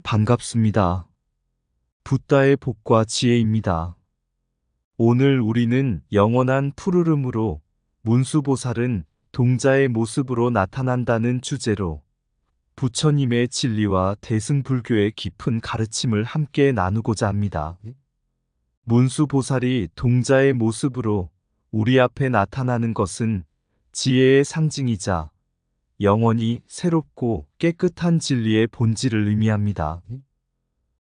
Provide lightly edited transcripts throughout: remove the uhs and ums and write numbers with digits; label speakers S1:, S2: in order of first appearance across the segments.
S1: 반갑습니다. 붓다의 복과 지혜입니다. 오늘 우리는 영원한 푸르름으로 문수보살은 동자의 모습으로 나타난다는 주제로 부처님의 진리와 대승불교의 깊은 가르침을 함께 나누고자 합니다. 문수보살이 동자의 모습으로 우리 앞에 나타나는 것은 지혜의 상징이자 영원히 새롭고 깨끗한 진리의 본질을 의미합니다.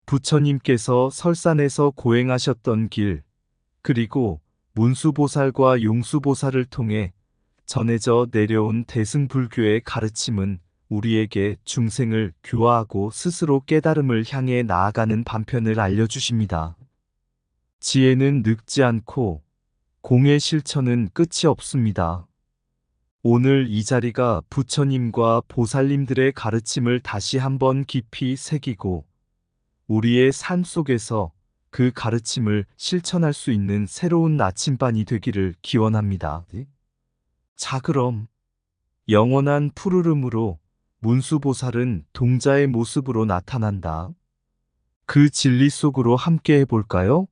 S1: 부처님께서 설산에서 고행하셨던 길, 그리고 문수보살과 용수보살을 통해 전해져 내려온 대승불교의 가르침은 우리에게 중생을 교화하고 스스로 깨달음을 향해 나아가는 방편을 알려주십니다. 지혜는 늙지 않고 공의 실천은 끝이 없습니다. 오늘 이 자리가 부처님과 보살님들의 가르침을 다시 한번 깊이 새기고 우리의 삶 속에서 그 가르침을 실천할 수 있는 새로운 나침반이 되기를 기원합니다. 자, 그럼 영원한 푸르름으로 문수보살은 동자의 모습으로 나타난다. 그 진리 속으로 함께 해볼까요?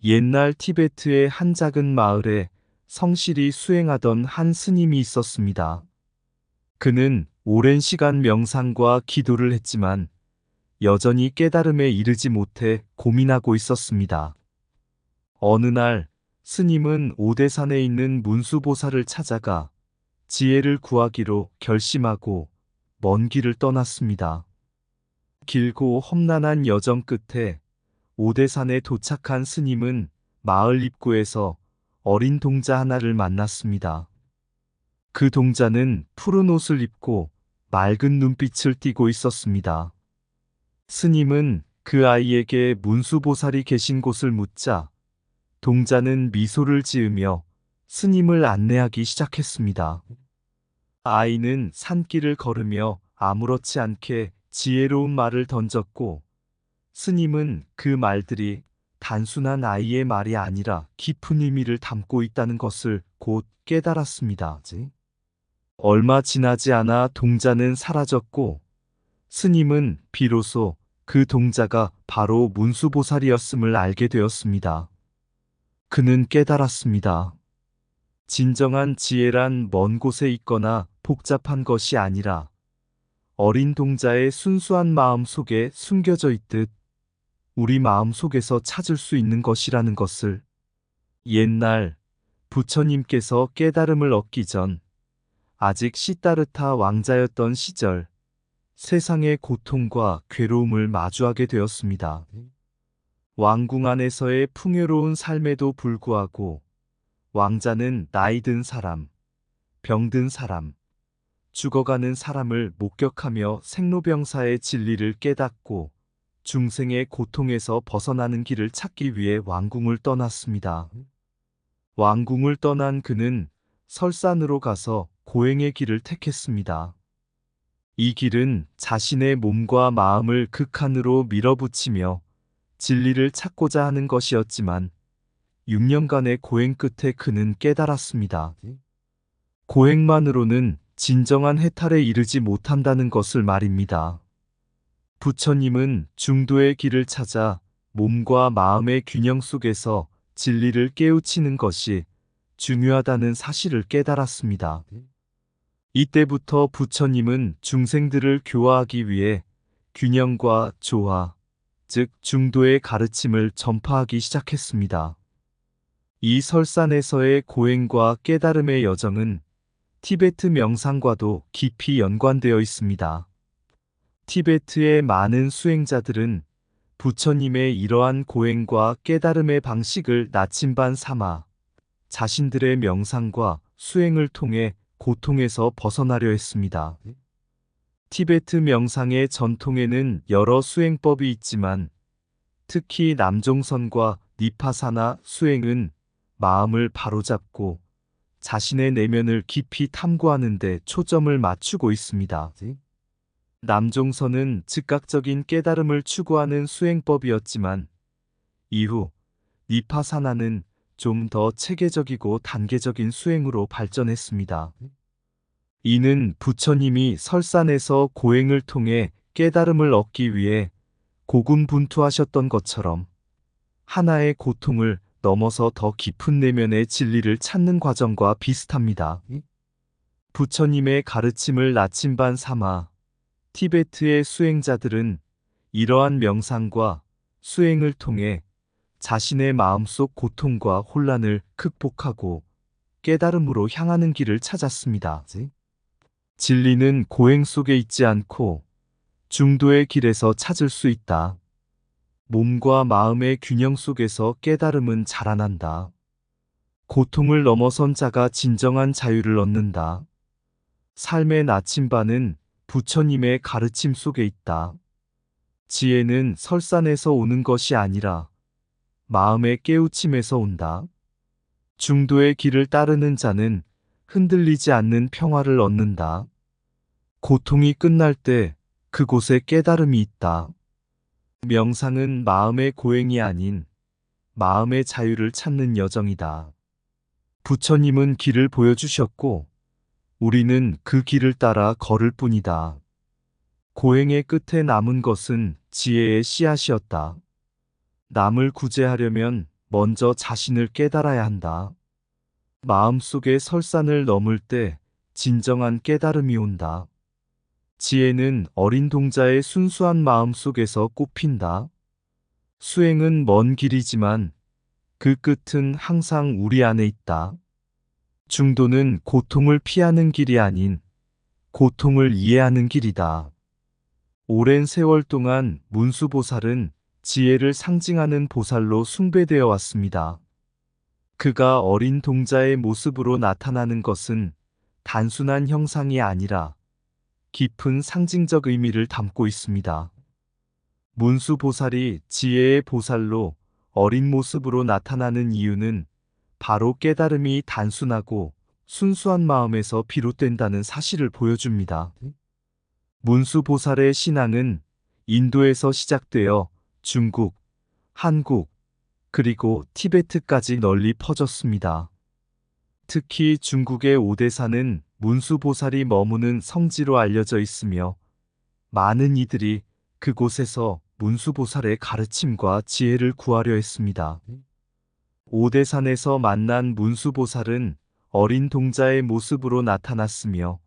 S1: 옛날 티베트의 한 작은 마을에 성실히 수행하던 한 스님이 있었습니다. 그는 오랜 시간 명상과 기도를 했지만 여전히 깨달음에 이르지 못해 고민하고 있었습니다. 어느 날 스님은 오대산에 있는 문수보살을 찾아가 지혜를 구하기로 결심하고 먼 길을 떠났습니다. 길고 험난한 여정 끝에 오대산에 도착한 스님은 마을 입구에서 어린 동자 하나를 만났습니다. 그 동자는 푸른 옷을 입고 맑은 눈빛을 띠고 있었습니다. 스님은 그 아이에게 문수보살이 계신 곳을 묻자 동자는 미소를 지으며 스님을 안내하기 시작했습니다. 아이는 산길을 걸으며 아무렇지 않게 지혜로운 말을 던졌고 스님은 그 말들이 단순한 아이의 말이 아니라 깊은 의미를 담고 있다는 것을 곧 깨달았습니다. 얼마 지나지 않아 동자는 사라졌고 스님은 비로소 그 동자가 바로 문수보살이었음을 알게 되었습니다. 그는 깨달았습니다. 진정한 지혜란 먼 곳에 있거나 복잡한 것이 아니라 어린 동자의 순수한 마음 속에 숨겨져 있듯 우리 마음 속에서 찾을 수 있는 것이라는 것을. 옛날 부처님께서 깨달음을 얻기 전 아직 시다르타 왕자였던 시절 세상의 고통과 괴로움을 마주하게 되었습니다. 왕궁 안에서의 풍요로운 삶에도 불구하고 왕자는 나이 든 사람, 병든 사람, 죽어가는 사람을 목격하며 생로병사의 진리를 깨닫고 중생의 고통에서 벗어나는 길을 찾기 위해 왕궁을 떠났습니다. 왕궁을 떠난 그는 설산으로 가서 고행의 길을 택했습니다. 이 길은 자신의 몸과 마음을 극한으로 밀어붙이며 진리를 찾고자 하는 것이었지만 6년간의 고행 끝에 그는 깨달았습니다. 고행만으로는 진정한 해탈에 이르지 못한다는 것을 말입니다. 부처님은 중도의 길을 찾아 몸과 마음의 균형 속에서 진리를 깨우치는 것이 중요하다는 사실을 깨달았습니다. 이때부터 부처님은 중생들을 교화하기 위해 균형과 조화, 즉 중도의 가르침을 전파하기 시작했습니다. 이 설산에서의 고행과 깨달음의 여정은 티베트 명상과도 깊이 연관되어 있습니다. 티베트의 많은 수행자들은 부처님의 이러한 고행과 깨달음의 방식을 나침반 삼아 자신들의 명상과 수행을 통해 고통에서 벗어나려 했습니다. 티베트 명상의 전통에는 여러 수행법이 있지만 특히 남종선과 니파사나 수행은 마음을 바로잡고 자신의 내면을 깊이 탐구하는 데 초점을 맞추고 있습니다. 남종선은 즉각적인 깨달음을 추구하는 수행법이었지만 이후 니파사나는 좀 더 체계적이고 단계적인 수행으로 발전했습니다. 이는 부처님이 설산에서 고행을 통해 깨달음을 얻기 위해 고군분투하셨던 것처럼 하나의 고통을 넘어서 더 깊은 내면의 진리를 찾는 과정과 비슷합니다. 부처님의 가르침을 나침반 삼아 티베트의 수행자들은 이러한 명상과 수행을 통해 자신의 마음속 고통과 혼란을 극복하고 깨달음으로 향하는 길을 찾았습니다. 진리는 고행 속에 있지 않고 중도의 길에서 찾을 수 있다. 몸과 마음의 균형 속에서 깨달음은 자라난다. 고통을 넘어선 자가 진정한 자유를 얻는다. 삶의 나침반은 부처님의 가르침 속에 있다. 지혜는 설산에서 오는 것이 아니라 마음의 깨우침에서 온다. 중도의 길을 따르는 자는 흔들리지 않는 평화를 얻는다. 고통이 끝날 때 그곳에 깨달음이 있다. 명상은 마음의 고행이 아닌 마음의 자유를 찾는 여정이다. 부처님은 길을 보여주셨고 우리는 그 길을 따라 걸을 뿐이다. 고행의 끝에 남은 것은 지혜의 씨앗이었다. 남을 구제하려면 먼저 자신을 깨달아야 한다. 마음속의 설산을 넘을 때 진정한 깨달음이 온다. 지혜는 어린 동자의 순수한 마음 속에서 꽃핀다. 수행은 먼 길이지만 그 끝은 항상 우리 안에 있다. 중도는 고통을 피하는 길이 아닌 고통을 이해하는 길이다. 오랜 세월 동안 문수보살은 지혜를 상징하는 보살로 숭배되어 왔습니다. 그가 어린 동자의 모습으로 나타나는 것은 단순한 형상이 아니라 깊은 상징적 의미를 담고 있습니다. 문수보살이 지혜의 보살로 어린 모습으로 나타나는 이유는 바로 깨달음이 단순하고 순수한 마음에서 비롯된다는 사실을 보여줍니다. 문수보살의 신앙은 인도에서 시작되어 중국, 한국, 그리고 티베트까지 널리 퍼졌습니다. 특히 중국의 오대산은 문수보살이 머무는 성지로 알려져 있으며 많은 이들이 그곳에서 문수보살의 가르침과 지혜를 구하려 했습니다. 오대산에서 만난 문수보살은 어린 동자의 모습으로 나타났으며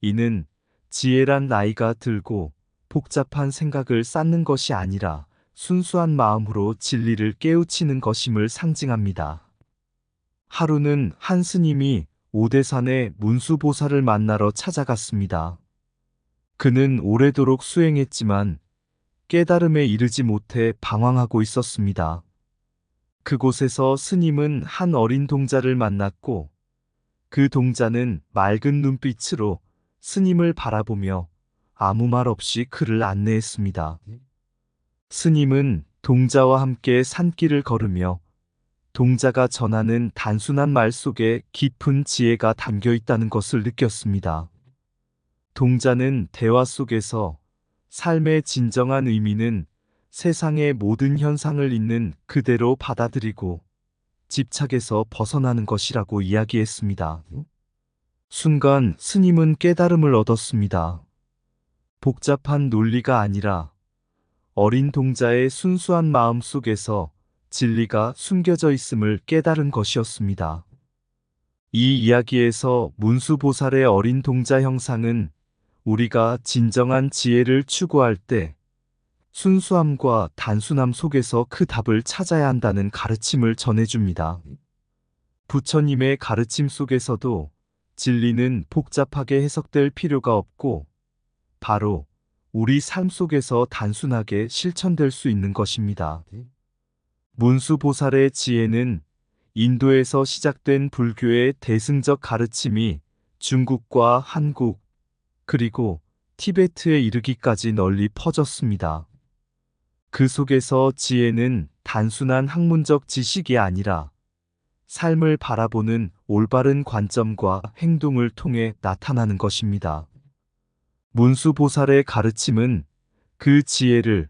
S1: 이는 지혜란 나이가 들고 복잡한 생각을 쌓는 것이 아니라 순수한 마음으로 진리를 깨우치는 것임을 상징합니다. 하루는 한 스님이 오대산에 문수보살을 만나러 찾아갔습니다. 그는 오래도록 수행했지만 깨달음에 이르지 못해 방황하고 있었습니다. 그곳에서 스님은 한 어린 동자를 만났고 그 동자는 맑은 눈빛으로 스님을 바라보며 아무 말 없이 그를 안내했습니다. 스님은 동자와 함께 산길을 걸으며 동자가 전하는 단순한 말 속에 깊은 지혜가 담겨 있다는 것을 느꼈습니다. 동자는 대화 속에서 삶의 진정한 의미는 세상의 모든 현상을 있는 그대로 받아들이고 집착에서 벗어나는 것이라고 이야기했습니다. 순간 스님은 깨달음을 얻었습니다. 복잡한 논리가 아니라 어린 동자의 순수한 마음 속에서 진리가 숨겨져 있음을 깨달은 것이었습니다. 이 이야기에서 문수보살의 어린 동자 형상은 우리가 진정한 지혜를 추구할 때 순수함과 단순함 속에서 그 답을 찾아야 한다는 가르침을 전해줍니다. 부처님의 가르침 속에서도 진리는 복잡하게 해석될 필요가 없고 바로 우리 삶 속에서 단순하게 실천될 수 있는 것입니다. 문수보살의 지혜는 인도에서 시작된 불교의 대승적 가르침이 중국과 한국, 그리고 티베트에 이르기까지 널리 퍼졌습니다. 그 속에서 지혜는 단순한 학문적 지식이 아니라 삶을 바라보는 올바른 관점과 행동을 통해 나타나는 것입니다. 문수보살의 가르침은 그 지혜를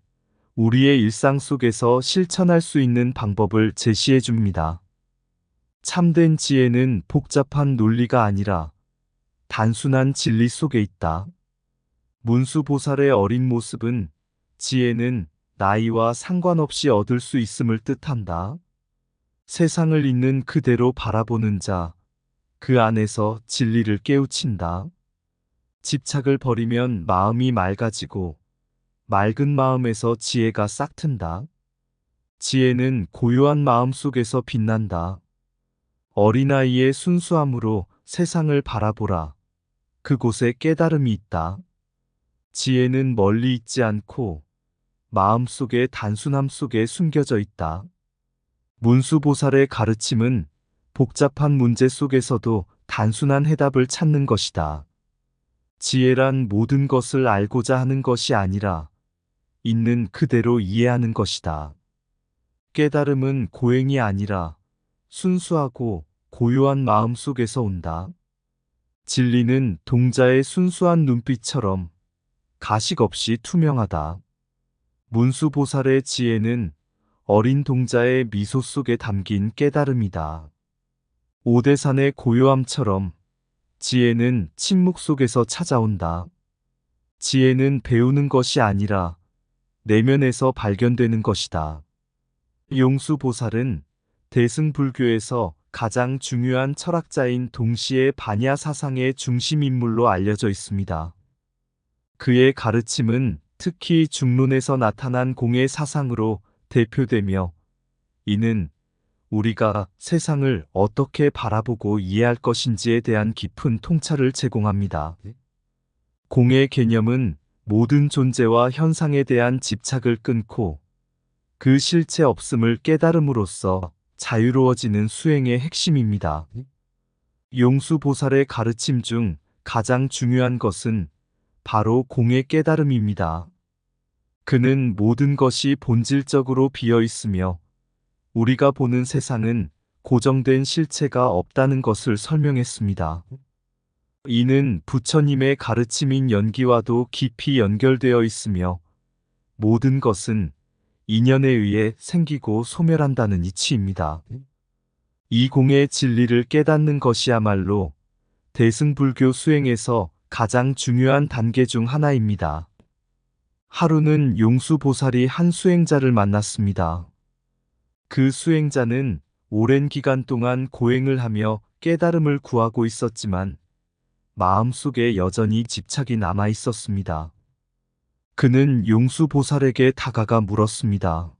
S1: 우리의 일상 속에서 실천할 수 있는 방법을 제시해 줍니다. 참된 지혜는 복잡한 논리가 아니라 단순한 진리 속에 있다. 문수보살의 어린 모습은 지혜는 나이와 상관없이 얻을 수 있음을 뜻한다. 세상을 있는 그대로 바라보는 자, 그 안에서 진리를 깨우친다. 집착을 버리면 마음이 맑아지고 맑은 마음에서 지혜가 싹튼다. 지혜는 고요한 마음 속에서 빛난다. 어린아이의 순수함으로 세상을 바라보라. 그곳에 깨달음이 있다. 지혜는 멀리 있지 않고 마음 속의 단순함 속에 숨겨져 있다. 문수보살의 가르침은 복잡한 문제 속에서도 단순한 해답을 찾는 것이다. 지혜란 모든 것을 알고자 하는 것이 아니라 있는 그대로 이해하는 것이다. 깨달음은 고행이 아니라 순수하고 고요한 마음 속에서 온다. 진리는 동자의 순수한 눈빛처럼 가식 없이 투명하다. 문수보살의 지혜는 어린 동자의 미소 속에 담긴 깨달음이다. 오대산의 고요함처럼 지혜는 침묵 속에서 찾아온다. 지혜는 배우는 것이 아니라 내면에서 발견되는 것이다. 용수보살은 대승불교에서 가장 중요한 철학자인 동시에 반야 사상의 중심 인물로 알려져 있습니다. 그의 가르침은 특히 중론에서 나타난 공의 사상으로 대표되며 이는 우리가 세상을 어떻게 바라보고 이해할 것인지에 대한 깊은 통찰을 제공합니다. 공의 개념은 모든 존재와 현상에 대한 집착을 끊고 그 실체 없음을 깨달음으로써 자유로워지는 수행의 핵심입니다. 용수보살의 가르침 중 가장 중요한 것은 바로 공의 깨달음입니다. 그는 모든 것이 본질적으로 비어 있으며 우리가 보는 세상은 고정된 실체가 없다는 것을 설명했습니다. 이는 부처님의 가르침인 연기와도 깊이 연결되어 있으며 모든 것은 인연에 의해 생기고 소멸한다는 이치입니다. 이 공의 진리를 깨닫는 것이야말로 대승불교 수행에서 가장 중요한 단계 중 하나입니다. 하루는 용수보살이 한 수행자를 만났습니다. 그 수행자는 오랜 기간 동안 고행을 하며 깨달음을 구하고 있었지만 마음속에 여전히 집착이 남아 있었습니다. 그는 용수보살에게 다가가 물었습니다.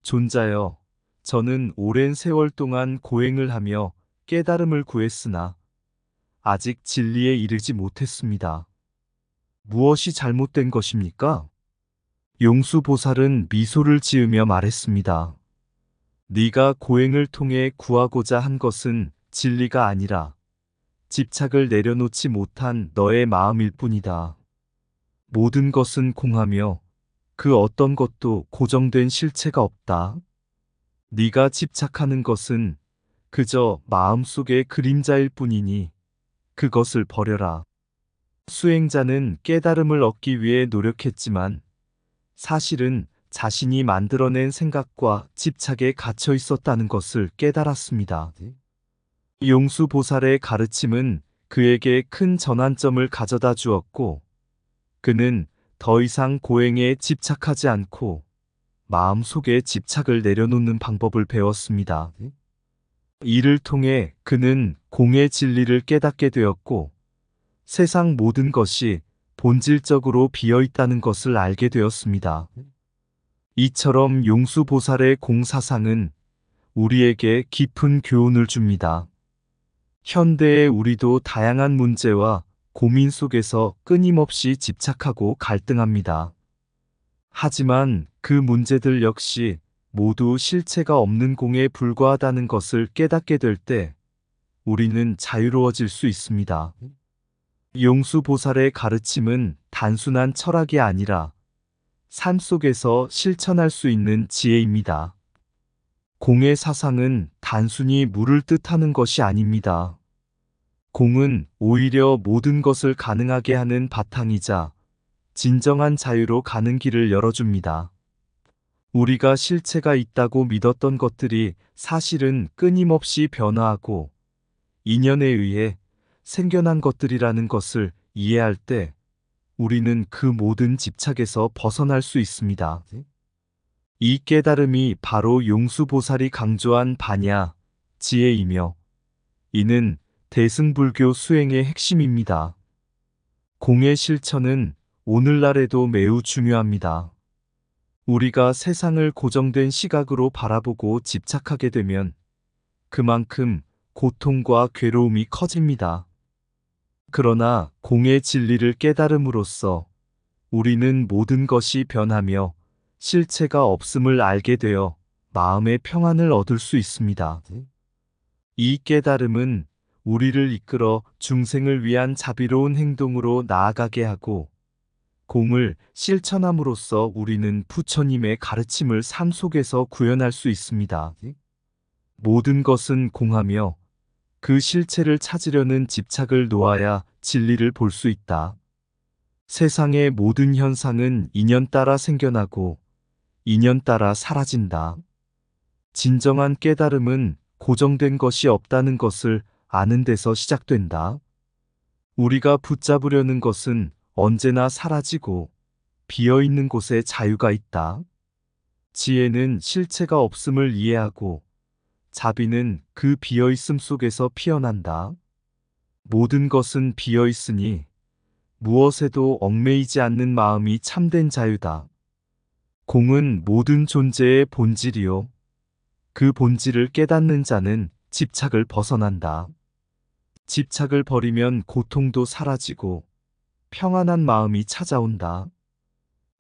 S1: 존자여, 저는 오랜 세월 동안 고행을 하며 깨달음을 구했으나 아직 진리에 이르지 못했습니다. 무엇이 잘못된 것입니까? 용수보살은 미소를 지으며 말했습니다. 네가 고행을 통해 구하고자 한 것은 진리가 아니라 집착을 내려놓지 못한 너의 마음일 뿐이다. 모든 것은 공하며 그 어떤 것도 고정된 실체가 없다. 네가 집착하는 것은 그저 마음속의 그림자일 뿐이니 그것을 버려라. 수행자는 깨달음을 얻기 위해 노력했지만 사실은 자신이 만들어낸 생각과 집착에 갇혀 있었다는 것을 깨달았습니다. 용수보살의 가르침은 그에게 큰 전환점을 가져다 주었고 그는 더 이상 고행에 집착하지 않고 마음속에 집착을 내려놓는 방법을 배웠습니다. 이를 통해 그는 공의 진리를 깨닫게 되었고 세상 모든 것이 본질적으로 비어 있다는 것을 알게 되었습니다. 이처럼 용수보살의 공사상은 우리에게 깊은 교훈을 줍니다. 현대의 우리도 다양한 문제와 고민 속에서 끊임없이 집착하고 갈등합니다. 하지만 그 문제들 역시 모두 실체가 없는 공에 불과하다는 것을 깨닫게 될 때 우리는 자유로워질 수 있습니다. 용수보살의 가르침은 단순한 철학이 아니라 삶 속에서 실천할 수 있는 지혜입니다. 공의 사상은 단순히 물을 뜻하는 것이 아닙니다. 공은 오히려 모든 것을 가능하게 하는 바탕이자 진정한 자유로 가는 길을 열어줍니다. 우리가 실체가 있다고 믿었던 것들이 사실은 끊임없이 변화하고 인연에 의해 생겨난 것들이라는 것을 이해할 때 우리는 그 모든 집착에서 벗어날 수 있습니다. 이 깨달음이 바로 용수보살이 강조한 반야, 지혜이며 이는 대승불교 수행의 핵심입니다. 공의 실천은 오늘날에도 매우 중요합니다. 우리가 세상을 고정된 시각으로 바라보고 집착하게 되면 그만큼 고통과 괴로움이 커집니다. 그러나 공의 진리를 깨달음으로써 우리는 모든 것이 변하며 실체가 없음을 알게 되어 마음의 평안을 얻을 수 있습니다. 이 깨달음은 우리를 이끌어 중생을 위한 자비로운 행동으로 나아가게 하고 공을 실천함으로써 우리는 부처님의 가르침을 삶 속에서 구현할 수 있습니다. 모든 것은 공하며 그 실체를 찾으려는 집착을 놓아야 진리를 볼 수 있다. 세상의 모든 현상은 인연 따라 생겨나고 인연 따라 사라진다. 진정한 깨달음은 고정된 것이 없다는 것을 아는 데서 시작된다. 우리가 붙잡으려는 것은 언제나 사라지고 비어있는 곳에 자유가 있다. 지혜는 실체가 없음을 이해하고 자비는 그 비어있음 속에서 피어난다. 모든 것은 비어있으니 무엇에도 얽매이지 않는 마음이 참된 자유다. 공은 모든 존재의 본질이요. 그 본질을 깨닫는 자는 집착을 벗어난다. 집착을 버리면 고통도 사라지고 평안한 마음이 찾아온다.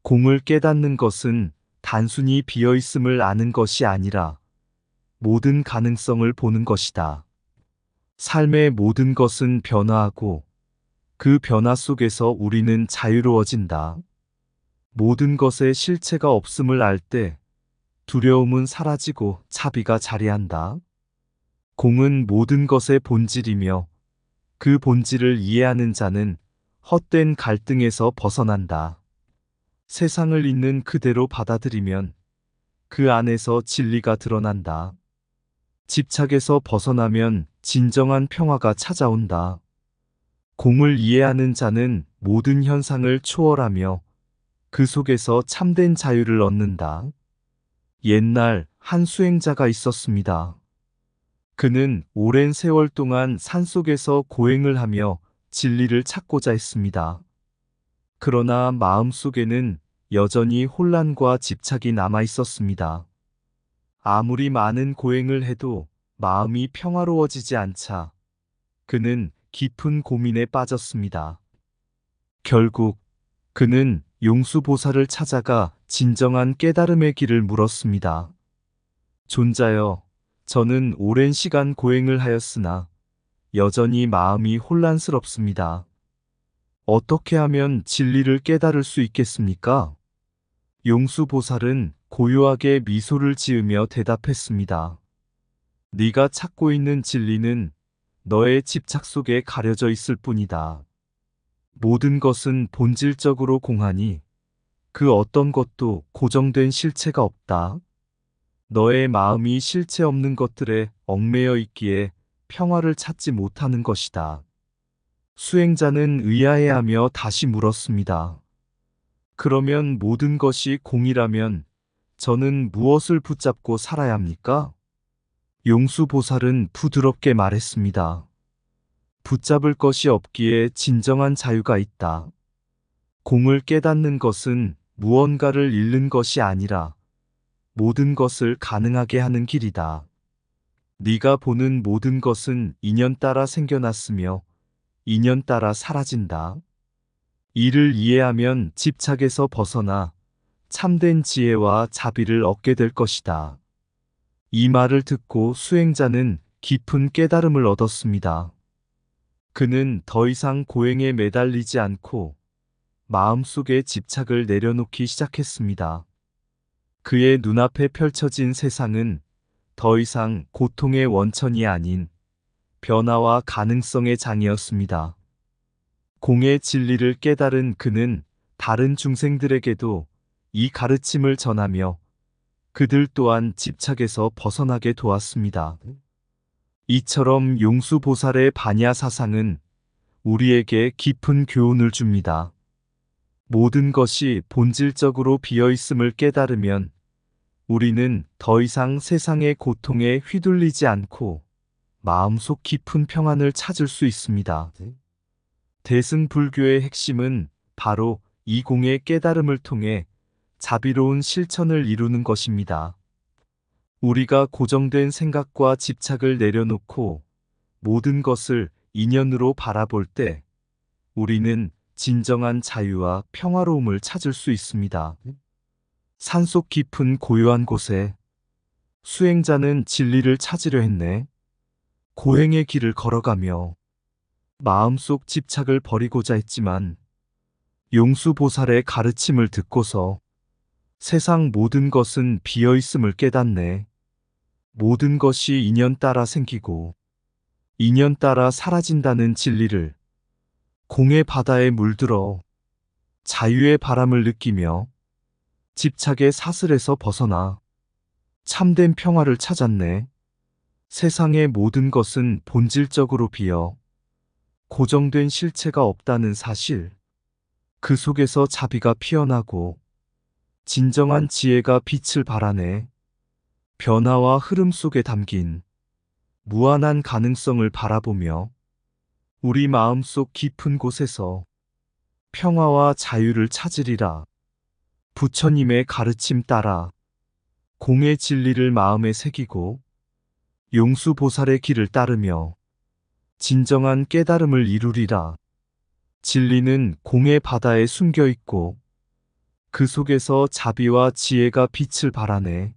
S1: 공을 깨닫는 것은 단순히 비어있음을 아는 것이 아니라 모든 가능성을 보는 것이다. 삶의 모든 것은 변화하고 그 변화 속에서 우리는 자유로워진다. 모든 것에 실체가 없음을 알 때 두려움은 사라지고 자비가 자리한다. 공은 모든 것의 본질이며 그 본질을 이해하는 자는 헛된 갈등에서 벗어난다. 세상을 있는 그대로 받아들이면 그 안에서 진리가 드러난다. 집착에서 벗어나면 진정한 평화가 찾아온다. 공을 이해하는 자는 모든 현상을 초월하며 그 속에서 참된 자유를 얻는다. 옛날 한 수행자가 있었습니다. 그는 오랜 세월 동안 산속에서 고행을 하며 진리를 찾고자 했습니다. 그러나 마음속에는 여전히 혼란과 집착이 남아 있었습니다. 아무리 많은 고행을 해도 마음이 평화로워지지 않자 그는 깊은 고민에 빠졌습니다. 결국 그는 용수보살을 찾아가 진정한 깨달음의 길을 물었습니다. 존자여, 저는 오랜 시간 고행을 하였으나 여전히 마음이 혼란스럽습니다. 어떻게 하면 진리를 깨달을 수 있겠습니까? 용수보살은 고요하게 미소를 지으며 대답했습니다. 네가 찾고 있는 진리는 너의 집착 속에 가려져 있을 뿐이다. 모든 것은 본질적으로 공하니 그 어떤 것도 고정된 실체가 없다. 너의 마음이 실체 없는 것들에 얽매여 있기에 평화를 찾지 못하는 것이다. 수행자는 의아해하며 다시 물었습니다. 그러면 모든 것이 공이라면 저는 무엇을 붙잡고 살아야 합니까? 용수보살은 부드럽게 말했습니다. 붙잡을 것이 없기에 진정한 자유가 있다. 공을 깨닫는 것은 무언가를 잃는 것이 아니라 모든 것을 가능하게 하는 길이다. 네가 보는 모든 것은 인연 따라 생겨났으며 인연 따라 사라진다. 이를 이해하면 집착에서 벗어나 참된 지혜와 자비를 얻게 될 것이다. 이 말을 듣고 수행자는 깊은 깨달음을 얻었습니다. 그는 더 이상 고행에 매달리지 않고 마음속에 집착을 내려놓기 시작했습니다. 그의 눈앞에 펼쳐진 세상은 더 이상 고통의 원천이 아닌 변화와 가능성의 장이었습니다. 공의 진리를 깨달은 그는 다른 중생들에게도 이 가르침을 전하며 그들 또한 집착에서 벗어나게 도왔습니다. 이처럼 용수보살의 반야 사상은 우리에게 깊은 교훈을 줍니다. 모든 것이 본질적으로 비어있음을 깨달으면 우리는 더 이상 세상의 고통에 휘둘리지 않고 마음속 깊은 평안을 찾을 수 있습니다. 대승불교의 핵심은 바로 이 공의 깨달음을 통해 자비로운 실천을 이루는 것입니다. 우리가 고정된 생각과 집착을 내려놓고 모든 것을 인연으로 바라볼 때 우리는 진정한 자유와 평화로움을 찾을 수 있습니다. 산속 깊은 고요한 곳에 수행자는 진리를 찾으려 했네. 고행의 길을 걸어가며 마음속 집착을 버리고자 했지만 용수보살의 가르침을 듣고서 세상 모든 것은 비어있음을 깨닫네. 모든 것이 인연 따라 생기고 인연 따라 사라진다는 진리를 공의 바다에 물들어 자유의 바람을 느끼며 집착의 사슬에서 벗어나 참된 평화를 찾았네. 세상의 모든 것은 본질적으로 비어 고정된 실체가 없다는 사실, 그 속에서 자비가 피어나고 진정한 지혜가 빛을 발하네. 변화와 흐름 속에 담긴 무한한 가능성을 바라보며 우리 마음속 깊은 곳에서 평화와 자유를 찾으리라. 부처님의 가르침 따라 공의 진리를 마음에 새기고 용수보살의 길을 따르며 진정한 깨달음을 이루리라. 진리는 공의 바다에 숨겨 있고 그 속에서 자비와 지혜가 빛을 발하네.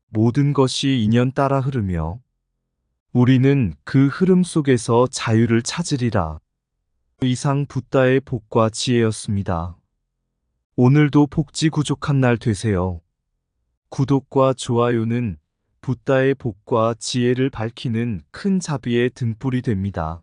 S1: 모든 것이 인연 따라 흐르며 우리는 그 흐름 속에서 자유를 찾으리라. 이상 붓다의 복과 지혜였습니다. 오늘도 복지 구족한 날 되세요. 구독과 좋아요는 붓다의 복과 지혜를 밝히는 큰 자비의 등불이 됩니다.